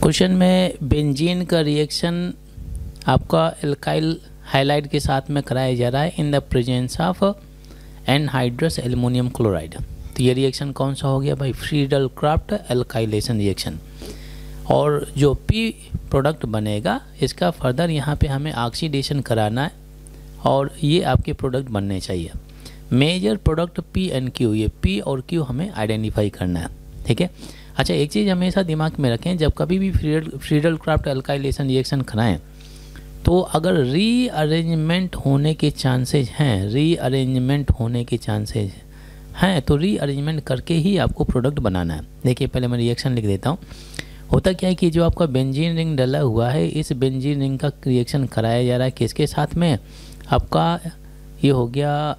Question में benzene का reaction आपका एल्काइल हाइलाइट के साथ में कराया जा रहा है in the presence of anhydrous aluminium chloride. तो ये रिएक्शन कौन सा हो गया भाई? Friedel craft alkylation reaction. और जो पी प्रोडक्ट बनेगा इसका फर्दर यहाँ पे हमें ऑक्सीडेशन कराना है और ये आपके प्रोडक्ट बनने चाहिए। Major product P and Q, ये पी और क्यू हमें आइडेंटिफाई करना है, ठीक है। अच्छा, एक चीज़ हमेशा दिमाग में रखें, जब कभी भी फ्रीडल क्राफ्ट एल्काइलेशन रिएक्शन कराएं तो अगर रीअरेंजमेंट होने के चांसेज हैं, रीअरेंजमेंट होने के चांसेज हैं तो रीअरेंजमेंट करके ही आपको प्रोडक्ट बनाना है। देखिए पहले मैं रिएक्शन लिख देता हूँ। होता क्या है कि जो आपका बेंजीन रिंग डला हुआ है, इस बेंजीन रिंग का रिएक्शन कराया जा रहा है किसके साथ में? आपका ये हो गया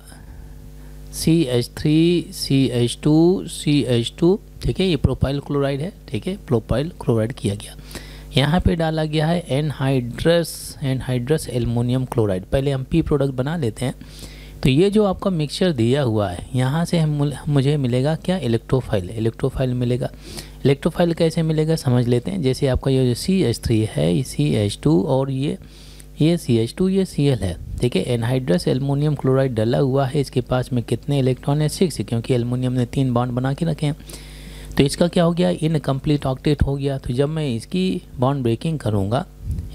CH3 CH2 CH2, ठीक है। ये प्रोपाइल क्लोराइड है, ठीक है, प्रोपाइल क्लोराइड किया गया। यहाँ पे डाला गया है एनहाइड्रस एल्युमिनियम क्लोराइड। पहले हम पी प्रोडक्ट बना लेते हैं। तो ये जो आपका मिक्सचर दिया हुआ है, यहाँ से मुझे मिलेगा क्या? इलेक्ट्रोफाइल। इलेक्ट्रोफाइल मिलेगा। इलेक्ट्रोफाइल कैसे मिलेगा समझ लेते हैं। जैसे आपका ये जो CH3 है, ये CH2 और ये CH2, ये Cl है, ठीक है। एनहाइड्रस एल्युमिनियम क्लोराइड डला हुआ है, इसके पास में कितने इलेक्ट्रॉन है? 6, क्योंकि एल्युमिनियम ने 3 बॉन्ड बना के रखे हैं। तो इसका क्या हो गया? इनकम्प्लीट ऑक्टेट हो गया। तो जब मैं इसकी बॉन्ड ब्रेकिंग करूँगा,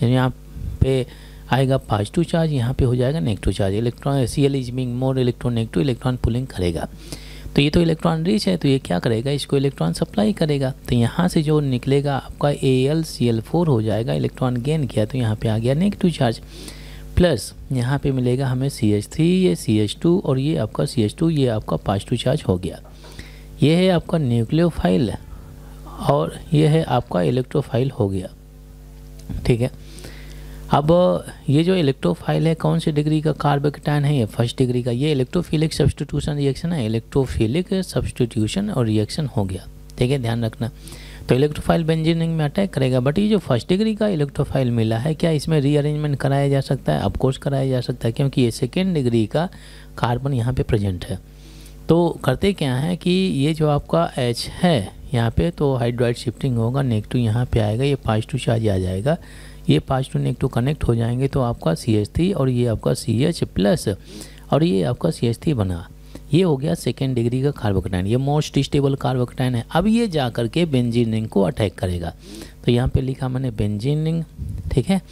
यहाँ पे आएगा पॉजिटिव चार्ज, यहाँ पे हो जाएगा negative charge. Electron Cl is being more electronegative, electron pulling करेगा। तो ये तो इलेक्ट्रॉन रिच है, तो ये क्या करेगा? इसको इलेक्ट्रॉन सप्लाई करेगा। तो यहाँ से जो निकलेगा आपका AlCl4 हो जाएगा। इलेक्ट्रॉन गेन किया तो यहाँ पे आ गया नेगेटिव चार्ज, प्लस यहाँ पे मिलेगा हमें CH3, ये CH2 और ये आपका CH2, ये आपका पॉजिटिव चार्ज हो गया। ये है आपका न्यूक्लियोफाइल और ये है आपका इलेक्ट्रोफाइल हो गया, ठीक है। अब ये जो इलेक्ट्रोफाइल है कौन सी डिग्री का कार्बोकेटायन है? ये फर्स्ट डिग्री का। ये इलेक्ट्रोफिलिक सब्स्टिट्यूशन रिएक्शन है, इलेक्ट्रोफिलिक सब्स्टिट्यूशन और रिएक्शन हो गया, ठीक है, ध्यान रखना। तो इलेक्ट्रोफाइल बेंजीन रिंग में अटैक करेगा। बट ये जो फर्स्ट डिग्री का इलेक्ट्रोफाइल मिला है, क्या इसमें रीअरेंजमेंट कराया जा सकता है? ऑफकोर्स कराया जा सकता है, क्योंकि ये सेकेंड डिग्री का कार्बन यहाँ पे प्रेजेंट है। तो करते क्या है कि ये जो आपका H है यहाँ पे, तो हाइड्राइड शिफ्टिंग होगा, नेगेटिव यहाँ पे आएगा, ये पॉजिटिव चार्ज आ जाएगा, ये पॉजिटिव नेगेटिव कनेक्ट हो जाएंगे तो आपका CH3 और ये आपका CH प्लस और ये आपका CH3 बना। ये हो गया सेकेंड डिग्री का कार्बोकेटायन, ये मोस्ट स्टेबल कार्बोकेटायन है। अब ये जा करके बेंजीन रिंग को अटैक करेगा। तो यहाँ पे लिखा मैंने बेंजीन रिंग, ठीक है।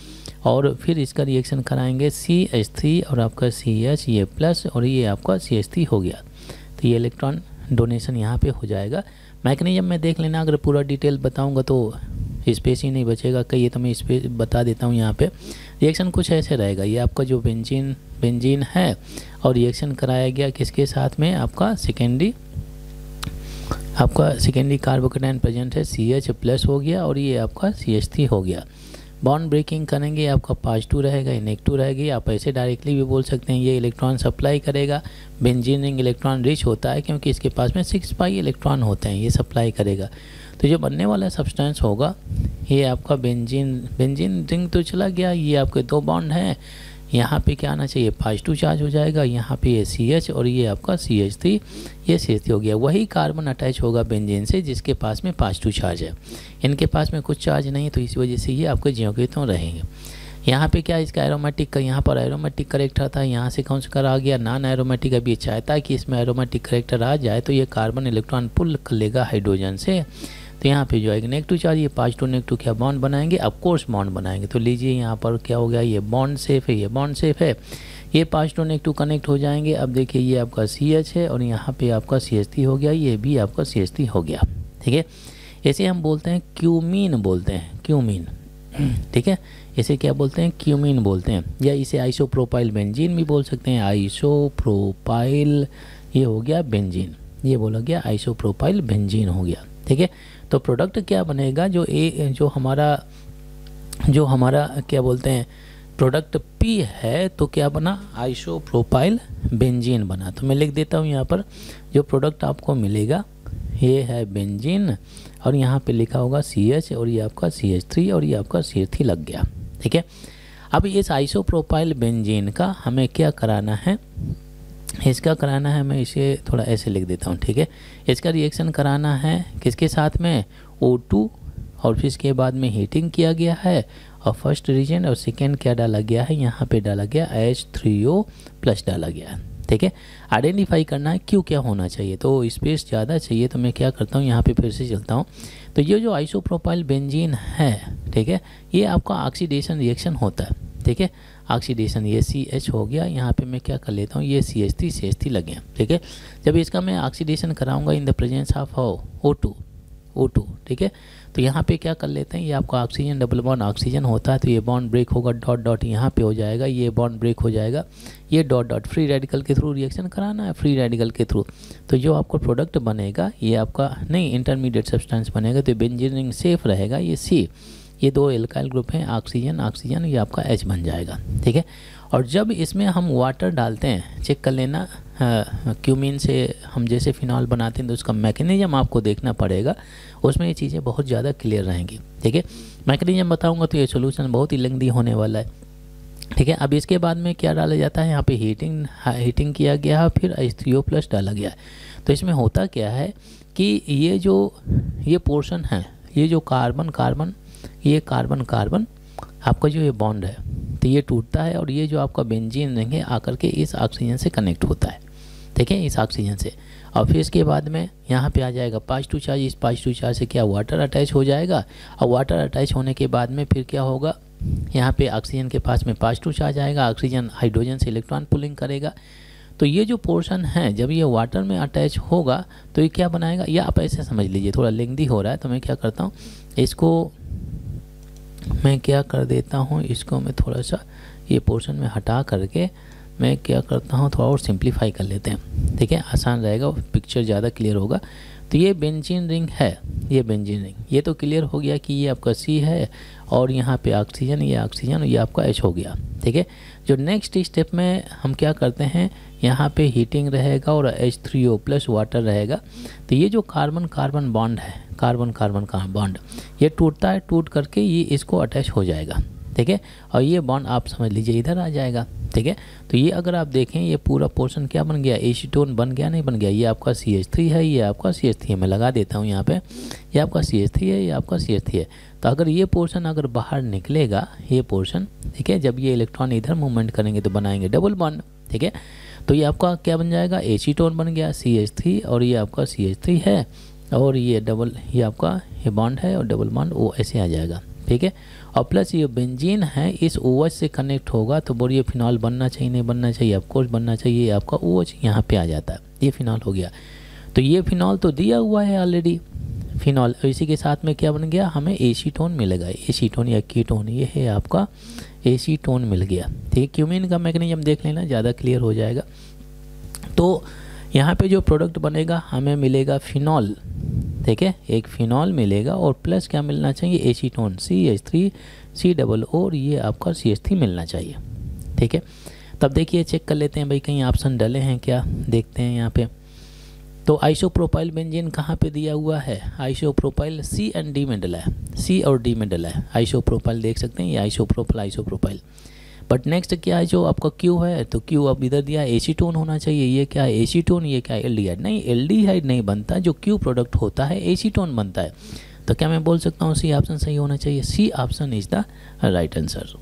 और फिर इसका रिएक्शन कराएंगे CH3 और आपका CH, ये प्लस और ये आपका CH3 हो गया। तो ये इलेक्ट्रॉन डोनेशन यहाँ पे हो जाएगा। मैकेनिज्म में देख लेना, अगर पूरा डिटेल बताऊंगा तो स्पेस ही नहीं बचेगा कहीं, तो मैं स्पेस बता देता हूँ। यहाँ पे रिएक्शन कुछ ऐसे रहेगा। ये आपका जो बेंजीन है और रिएक्शन कराया गया किसके साथ में? आपका सेकेंडरी कार्बोकेटायन प्रेजेंट है, CH प्लस हो गया और ये आपका CH3 हो गया। बॉन्ड ब्रेकिंग करेंगे, आपका पॉजिटिव रहेगा, ये नेगेटिव रहेगी। आप ऐसे डायरेक्टली भी बोल सकते हैं ये इलेक्ट्रॉन सप्लाई करेगा। बेंजीन रिंग इलेक्ट्रॉन रिच होता है क्योंकि इसके पास में 6 पाई इलेक्ट्रॉन होते हैं, ये सप्लाई करेगा। तो जो बनने वाला सब्सटेंस होगा ये आपका बेंजीन रिंग तो चला गया। ये आपके 2 बॉन्ड हैं, यहाँ पे क्या आना चाहिए? पॉजिटिव चार्ज हो जाएगा। यहाँ पे ये CH और ये आपका CH3, ये CH3 हो गया। वही कार्बन अटैच होगा बेंजीन से जिसके पास में पॉजिटिव चार्ज है। इनके पास में कुछ चार्ज नहीं है, तो इस वजह से ये आपके ज्यों के त्यों रहेंगे। यहाँ पे क्या इसका एरोमेटिक का, यहाँ पर एरोमेटिक करेक्टर था, यहाँ से कौन सा कर आ गया? Non aromatic. अभी चाहता है कि इसमें एरोमेटिक करेक्टर आ जाए तो ये कार्बन इलेक्ट्रॉन पुल कर लेगा हाइड्रोजन से। तो यहाँ पे जो है नेगेटिव चार्ज, ये पॉजिटिव नेगेटिव क्या बॉन्ड बनाएंगे? ऑफकोर्स बॉन्ड बनाएंगे। तो लीजिए यहाँ पर क्या हो गया? ये बॉन्ड सेफ है, ये बॉन्ड सेफ है, ये पॉजिटिव नेगेटिव कनेक्ट हो जाएंगे। अब देखिए ये आपका CH है और यहाँ पे आपका CH3 हो गया, ये भी आपका CH3 हो गया, ठीक है। ऐसे हम बोलते हैं क्यूमीन बोलते हैं, क्यूमीन, ठीक है। इसे क्या बोलते हैं? क्यूमीन बोलते हैं, या इसे आइसोप्रोपाइल बेंजीन भी बोल सकते हैं। आइसोप्रोपाइल ये हो गया बेंजीन, ये बोला गया आइसोप्रोपाइल बेंजीन हो गया, ठीक है। तो प्रोडक्ट क्या बनेगा? जो हमारा क्या बोलते हैं प्रोडक्ट P है, तो क्या बना? आइसोप्रोपाइल बेंजीन बना। तो मैं लिख देता हूँ यहाँ पर, जो प्रोडक्ट आपको मिलेगा ये है बेंजीन और यहाँ पे लिखा होगा CH और ये आपका CH3 और ये आपका CH3 लग गया, ठीक है। अब इस आइसोप्रोपाइल बेंजीन का हमें क्या कराना है? इसका कराना है, मैं इसे थोड़ा ऐसे लिख देता हूँ, ठीक है। इसका रिएक्शन कराना है किसके साथ में? O2 और फिर इसके बाद में हीटिंग किया गया है और फर्स्ट रीजन और सेकेंड क्या डाला गया है, यहाँ पे डाला गया H3O+ डाला गया है। ठीक है, आइडेंटिफाई करना है क्यों क्या होना चाहिए। तो स्पेस ज़्यादा चाहिए तो मैं क्या करता हूँ, यहाँ पे फिर से चलता हूँ। तो ये जो आइसोप्रोपाइल बेंजीन है, ठीक है, ये आपका ऑक्सीडेशन रिएक्शन होता है। ठीक है, ऑक्सीडेशन, ये CH हो गया, यहाँ पे मैं क्या कर लेता हूँ, ये CH3 लग गया। ठीक है, जब इसका मैं ऑक्सीडेशन कराऊंगा in the presence of O2, ठीक है, तो यहाँ पे क्या कर लेते हैं, ये आपका ऑक्सीजन डबल बॉन्ड ऑक्सीजन होता है, तो ये बॉन्ड ब्रेक होगा, डॉट डॉट यहाँ पे हो जाएगा, ये बॉन्ड ब्रेक हो जाएगा, ये डॉट डॉट फ्री रेडिकल के थ्रू रिएक्शन कराना है, फ्री रेडिकल के थ्रू। तो जो आपको प्रोडक्ट बनेगा ये आपका नहीं इंटरमीडिएट सब्सटेंस बनेगा, तो बेंजीन रिंग सेफ रहेगा। ये C, ये दो एल्काइल ग्रुप हैं, ऑक्सीजन ऑक्सीजन, ये आपका H बन जाएगा। ठीक है, और जब इसमें हम वाटर डालते हैं, चेक कर लेना, क्यूमीन से हम जैसे फिनॉल बनाते हैं तो उसका मैकेनिज्म आपको देखना पड़ेगा, उसमें ये चीज़ें बहुत ज़्यादा क्लियर रहेंगी। ठीक है, मैकेनिज्म बताऊंगा तो ये सोल्यूशन बहुत ही लेंथी होने वाला है। ठीक है, अब इसके बाद में क्या डाला जाता है, यहाँ पे हीटिंग किया गया है, फिर H3O+ डाला गया है। तो इसमें होता क्या है कि ये पोर्शन है, ये जो कार्बन कार्बन आपका जो ये बॉन्ड है, तो ये टूटता है और ये जो आपका बेंजीन रिंग है आकर के इस ऑक्सीजन से कनेक्ट होता है। ठीक है, इस ऑक्सीजन से, और फिर इसके बाद में यहाँ पे आ जाएगा पॉजिटिव चार्ज, इस पॉजिटिव चार्ज से क्या वाटर अटैच हो जाएगा, और वाटर अटैच होने के बाद में फिर क्या होगा, यहाँ पे ऑक्सीजन के पास में पॉजिटिव चार्ज आएगा, ऑक्सीजन हाइड्रोजन से इलेक्ट्रॉन पुलिंग करेगा। तो ये जो पोर्शन है जब ये वाटर में अटैच होगा तो ये क्या बनाएगा, या आप ऐसे समझ लीजिए, थोड़ा लेंथी हो रहा है तो मैं क्या करता हूँ, इसको मैं क्या कर देता हूँ, इसको मैं थोड़ा सा ये पोर्शन में हटा करके मैं क्या करता हूँ, थोड़ा और सिंप्लीफाई कर लेते हैं। ठीक है, आसान रहेगा, पिक्चर ज़्यादा क्लियर होगा। तो ये बेंजीन रिंग है, ये बेंजीन रिंग, ये तो क्लियर हो गया कि ये आपका C है और यहाँ पे ऑक्सीजन, ये ऑक्सीजन, ये आपका H हो गया। ठीक है, जो नेक्स्ट स्टेप में हम क्या करते हैं, यहाँ पे हीटिंग रहेगा और H3O+ वाटर रहेगा। तो ये जो कार्बन बॉन्ड है, कार्बन का बॉन्ड, ये टूटता है, टूट करके ये इसको अटैच हो जाएगा। ठीक है, और ये बॉन्ड आप समझ लीजिए इधर आ जाएगा। ठीक है, तो ये अगर आप देखें ये पूरा पोर्शन क्या बन गया, एसीटोन बन गया, नहीं बन गया, ये आपका CH3 है, ये आपका CH3 है, मैं लगा देता हूँ यहाँ पे, ये आपका CH3 है, ये आपका CH3 है। तो अगर ये पोर्शन अगर बाहर निकलेगा, ये पोर्शन, ठीक है, जब ये इलेक्ट्रॉन इधर मूवमेंट करेंगे तो बनाएंगे डबल बॉन्ड। ठीक है, तो ये आपका क्या बन जाएगा, एसीटोन बन गया, CH3, और ये आपका CH3 है, और ये ये आपका ये बॉन्ड है और डबल बॉन्ड वो ऐसे आ जाएगा। ठीक है, और प्लस ये बेंजीन है इस OH से कनेक्ट होगा, तो बोलिए फिनॉल बनना चाहिए, नहीं बनना चाहिए, ऑफकोर्स बनना चाहिए, आपका OH यहाँ पे आ जाता है, ये फिनॉल हो गया। तो ये फिनॉल तो दिया हुआ है ऑलरेडी फिनॉल, इसी के साथ में क्या बन गया, हमें एसीटोन मिलेगा, एसीटोन या कीटोन, ये है आपका एसीटोन मिल गया। ठीक है, क्यूमीन का मैकेनिज्म देख लेना, ज़्यादा क्लियर हो जाएगा। तो यहाँ पे जो प्रोडक्ट बनेगा हमें मिलेगा फिनॉल। ठीक है, एक फिनॉल मिलेगा और प्लस क्या मिलना चाहिए, एसीटोन, CH3COO, और ये आपका CH3 मिलना चाहिए। ठीक है, तब देखिए चेक कर लेते हैं भाई कहीं ऑप्शन डले हैं क्या, देखते हैं यहाँ पे। तो आइसोप्रोपाइल बेंजीन कहाँ पे दिया हुआ है, आइसोप्रोपाइल C और D में डला है, C और D में डला है, आइसोप्रोपाइल देख सकते हैं, ये आइसोप्रोपाइल। बट नेक्स्ट क्या है जो आपका Q है, तो Q अब इधर दिया एसीटोन होना चाहिए, ये क्या है एसीटोन, ये क्या है एल्डिहाइड, नहीं एल्डिहाइड नहीं बनता, जो Q प्रोडक्ट होता है एसीटोन बनता है। तो क्या मैं बोल सकता हूँ C ऑप्शन सही होना चाहिए, C option is the right answer.